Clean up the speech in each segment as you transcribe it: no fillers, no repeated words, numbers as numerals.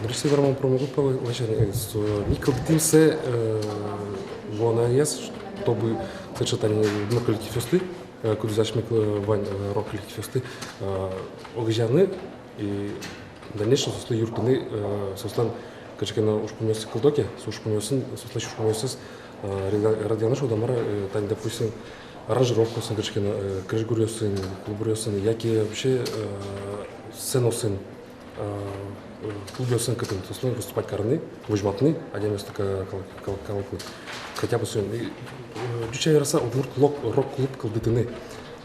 Дұрыс роман промогруппа Николдимсе Гуанаес, чтобы сочетание на коллективисты, куда Вань рок коллективисты, огжаны и дальнейшем сосли юртаны сослан качкана уж помёсы кылдоки, уж помёсын, сослач уж помёсыз радионыш удамара, так допустим аранжировку сын качкана крыжгурёсын, клубурёсын, яки вообще сценосын клубёсын кытын, сослан выступать карны, выжматны, один из такая колокол, хотя бы сын. Дючай раса рок-клуб кылдытыны,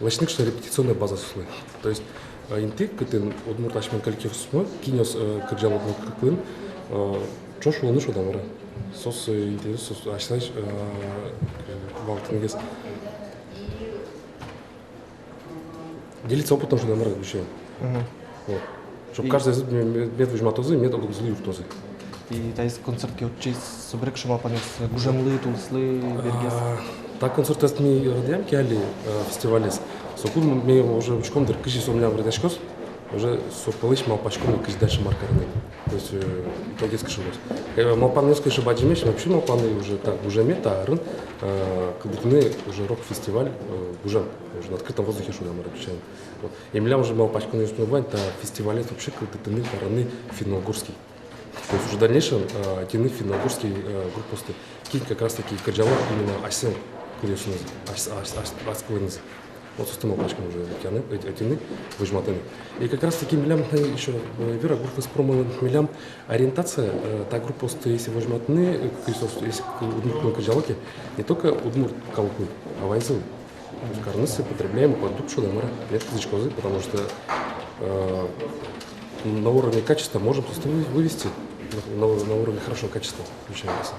лачник что репетиционная база сослы, то есть инты кытын удмурт ашмен коллектив сумы, кинёс кырджалык кылын, чош улыныш удамара, сос интерес, сос аштай валтынгес. Делиться опытом, что удамара дючай. Чтобы каждый из мед выжматозы, мед огузли юртозы. И тази концерт ке отчи собрек шома панес гужамлы, тулслы, бергес. Так концерт тест ми радиам киали фестивалес. Сокун ми уже учком дыр кыжи сомням радешкос, уже сопалыш малпашком кыжи дальше маркарны. То есть тагес кышылос. Малпан несколько шабаджимеш, вообще малпаны уже так уже метарын, кыдырны уже рок-фестиваль уже на открытом воздухе шо мы обещаем. И милям уже малпашком не успевать, та фестивале вообще кыдырны караны финно-угорский. То есть уже в дальнейшем тяны финно-угорские группосты. Кин как раз таки каджала именно асен, курьезный, асквенз. Вот система пачком уже тяны, выжматаны. И как раз таки милям еще вера группа с промо милям ориентация, та группосты если выжматаны, если удмурт каджалки, не только удмурт калку, а вайзел. Карнысы потребляем продукт что дамара, нет язычкозы, потому что на уровне качества можем просто вывести на уровне хорошего качества, включается.